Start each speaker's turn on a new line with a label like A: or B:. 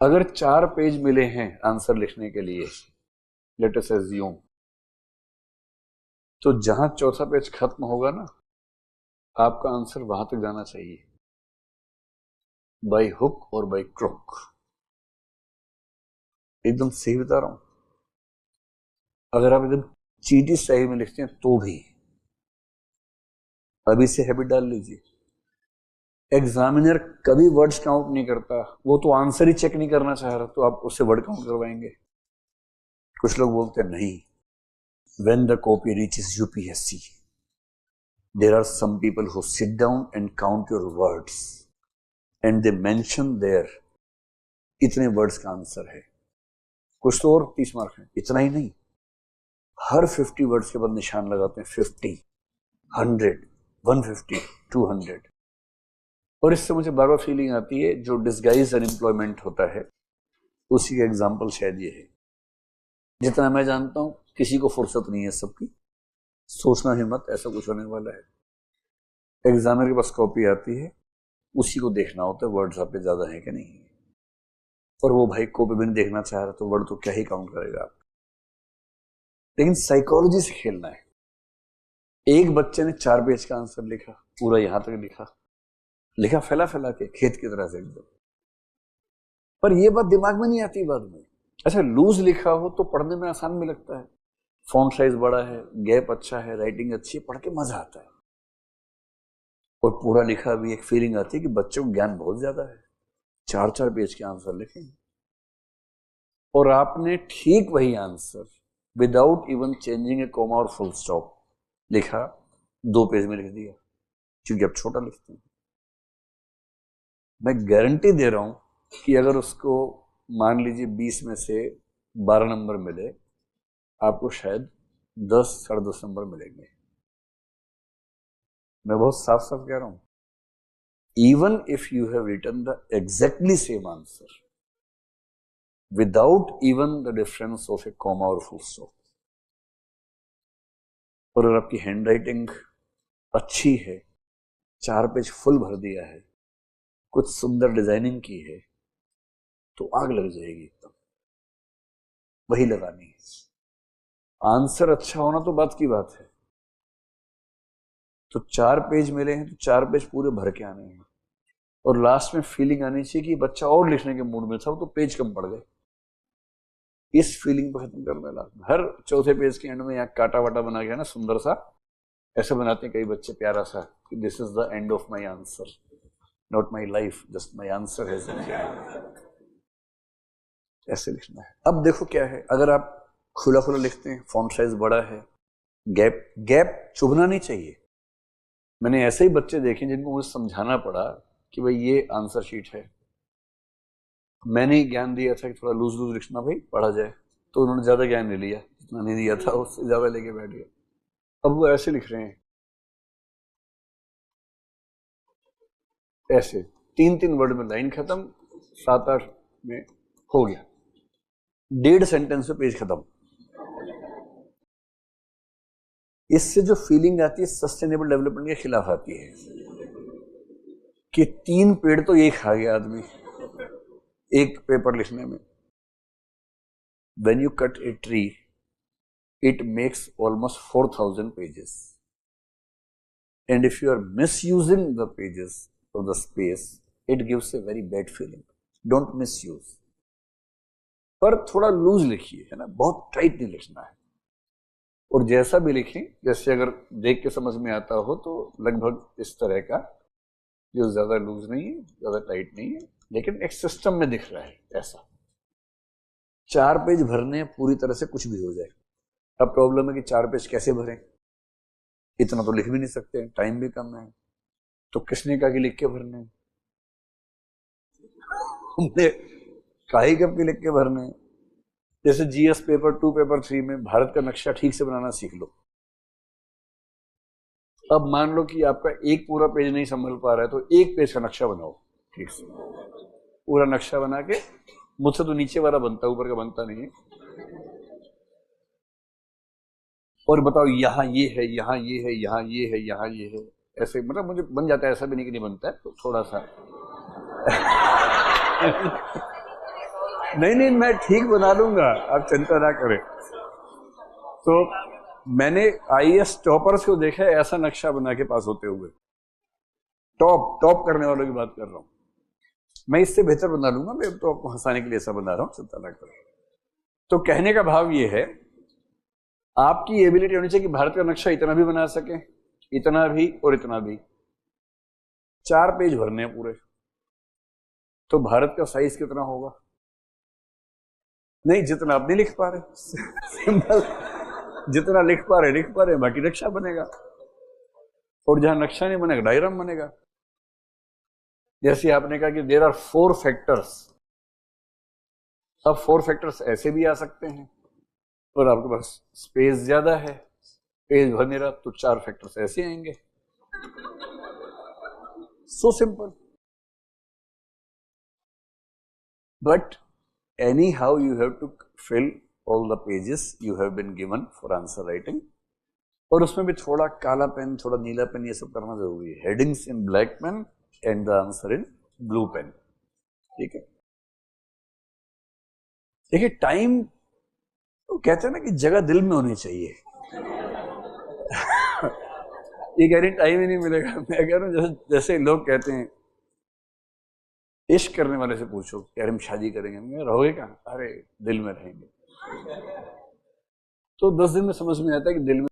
A: अगर 4 पेज मिले हैं आंसर लिखने के लिए, लेट अस अज्यूम, तो जहां चौथा पेज खत्म होगा ना, आपका आंसर वहां तक जाना चाहिए, बाय हुक और बाय क्रुक। एकदम सही बता रहा हूं। अगर आप एकदम चीटी स्टाइल में लिखते हैं तो भी अभी से हैबिट डाल लीजिए। एग्जामिनर कभी वर्ड्स काउंट नहीं करता, वो तो आंसर ही चेक नहीं करना चाह रहा, तो आप उससे वर्ड काउंट करवाएंगे? कुछ लोग बोलते हैं नहीं, when the copy reaches UPSC there are some people who sit down and count your words and they mention there इतने वर्ड्स का आंसर है। कुछ तो और 30 मार्क है। इतना ही नहीं, हर 50 वर्ड्स के बाद निशान लगाते हैं, 50, 100, 150, 200। और इससे मुझे बार बार फीलिंग आती है, जो डिस्गाइज अनएम्प्लॉयमेंट होता है उसी का एग्जाम्पल शायद ये है। जितना मैं जानता हूं किसी को फुर्सत नहीं है सबकी, सोचना ही मत ऐसा कुछ होने वाला है। एग्जामिनर के पास कॉपी आती है, उसी को देखना होता है वर्ड्स आप पे ज्यादा है कि नहीं, और वो भाई कॉपी भी नहीं देखना चाह रहा तो वर्ड तो क्या ही काउंट करेगा आप। लेकिन साइकोलॉजी से खेलना है। एक बच्चे ने 4 पेज का आंसर लिखा, पूरा यहां तक लिखा फैला फैला के खेत की तरह से एकदम, पर ये बात दिमाग में नहीं आती बाद में। अच्छा, लूज लिखा हो तो पढ़ने में आसान भी लगता है, फॉन्ट साइज बड़ा है, गैप अच्छा है, राइटिंग अच्छी है, पढ़ के मजा आता है। और पूरा लिखा भी एक फीलिंग आती है कि बच्चों को ज्ञान बहुत ज्यादा है, 4-4 पेज के आंसर लिखे। और आपने ठीक वही आंसर विदाउट इवन चेंजिंग ए कॉमा और फुल स्टॉप लिखा, 2 पेज में लिख दिया, क्योंकि आप छोटा लिखते हैं। मैं गारंटी दे रहा हूं कि अगर उसको मान लीजिए 20 में से 12 नंबर मिले, आपको शायद 10, 10.5 नंबर मिलेंगे। मैं बहुत साफ साफ कह रहा हूं, even if you have written the exactly same answer without even the difference of a comma और फुल स्टॉप, और अगर आपकी हैंड राइटिंग अच्छी है, 4 पेज फुल भर दिया है, कुछ सुंदर डिजाइनिंग की है, तो आग लग जाएगी एकदम। वही लगानी है। आंसर अच्छा होना तो बात की बात है, तो 4 पेज मिले हैं तो 4 पेज पूरे भर के आने हैं, और लास्ट में फीलिंग आनी चाहिए कि बच्चा और लिखने के मूड में था, तो पेज कम पड़ गए। इस फीलिंग पर खत्म करना लास्ट। हर चौथे पेज के एंड में यहाँ काटा वाटा बना गया ना, सुंदर सा ऐसे बनाते हैं कई बच्चे, प्यारा सा, कि this is the end of my answer, not my life, just my answer है। ऐसे लिखना है। अब देखो क्या है, अगर आप खुला खुला लिखते हैं, फॉन्ट साइज बड़ा है, गैप चुभना नहीं चाहिए। मैंने ऐसे ही बच्चे देखे जिनको मुझे समझाना पड़ा कि भाई ये आंसर शीट है, मैंने ही ज्ञान दिया था कि थोड़ा लूज लूज लिखना भाई, पढ़ा जाए, तो उन्होंने ज्यादा ज्ञान नहीं लिया, जितना नहीं दिया था उससे ज्यादा लेके बैठ गया। अब वो ऐसे लिख रहे हैं, ऐसे 3-3 वर्ड में लाइन खत्म, 7-8 में हो गया, 1.5 सेंटेंस में पेज खत्म। इससे जो फीलिंग आती है सस्टेनेबल डेवलपमेंट के खिलाफ आती है, कि 3 पेड़ तो ये खा गया आदमी एक पेपर लिखने में। When you cut a tree, it makes almost 4,000 pages. And if you are misusing the pages or the space, it gives a very bad feeling. Don't misuse. पर थोड़ा लूज लिखिए, है ना, बहुत टाइट नहीं लिखना है। और जैसा भी लिखें, जैसे अगर देख के समझ में आता हो तो लगभग इस तरह का, जो ज्यादा लूज नहीं है, ज्यादा टाइट नहीं है, लेकिन एक सिस्टम में दिख रहा है ऐसा। 4 पेज भरने पूरी तरह से कुछ भी हो जाए। अब प्रॉब्लम है कि 4 पेज कैसे भरें, इतना तो लिख भी नहीं सकते, टाइम भी कम है, तो किसने कहा कि लिख के भरने, हमने काहे कब के लिख के भरने। जैसे जीएस पेपर 2 पेपर 3 में भारत का नक्शा ठीक से बनाना सीख लो। अब मान लो कि आपका एक पूरा पेज नहीं संभल पा रहा है, तो 1 पेज का नक्शा बनाओ ठीक से, पूरा नक्शा बना के, मुझसे तो नीचे वाला बनता, ऊपर का बनता नहीं है, और बताओ यहाँ ये है, यहाँ ये है, यहाँ ये है, यहाँ ये है, ऐसे मतलब मुझे बन जाता है, ऐसा भी नहीं कि नहीं बनता है, तो थोड़ा सा नहीं नहीं, मैं ठीक बना लूंगा, आप चिंता ना करें। तो मैंने आईएएस टॉपर्स को देखा है ऐसा नक्शा बना के पास होते हुए, टॉप टॉप करने वालों की बात कर रहा हूं। मैं इससे बेहतर बना लूंगा, मैं तो आपको हंसाने के लिए ऐसा बना रहा हूं, चिंता ना करें। तो कहने का भाव ये है, आपकी एबिलिटी होनी चाहिए कि भारत का नक्शा इतना भी बना सके, इतना भी और इतना भी। 4 पेज भरने हैं पूरे, तो भारत का साइज कितना होगा? नहीं, जितना आप नहीं लिख पा रहे सिंपल, जितना लिख पा रहे बाकी नक्शा बनेगा, और जहां नक्शा नहीं बनेगा डायग्राम बनेगा। जैसे आपने कहा कि देयर आर 4 फैक्टर्स, अब 4 फैक्टर्स ऐसे भी आ सकते हैं, और आपके पास स्पेस ज्यादा है, पेज भर नहीं रहा, तो 4 फैक्टर्स ऐसे आएंगे। So simple. But anyhow you have to fill all the pages you have been given for answer writing, और उसमें भी थोड़ा काला पेन, थोड़ा नीला पेन, ये सब करना जरूरी है। Headings in black pen and the answer in blue pen, ठीक है। देखिए, टाइम तो कहते हैं ना कि जगह दिल में होनी चाहिए। ये कह रही टाइम ही नहीं मिलेगा, मैं कह रहा हूं जैसे लोग कहते हैं, इश्क करने वाले से पूछो कि हम शादी करेंगे, मैं रहोगे कहाँ? अरे दिल में रहेंगे। तो 10 दिन में समझ में आता है कि दिल में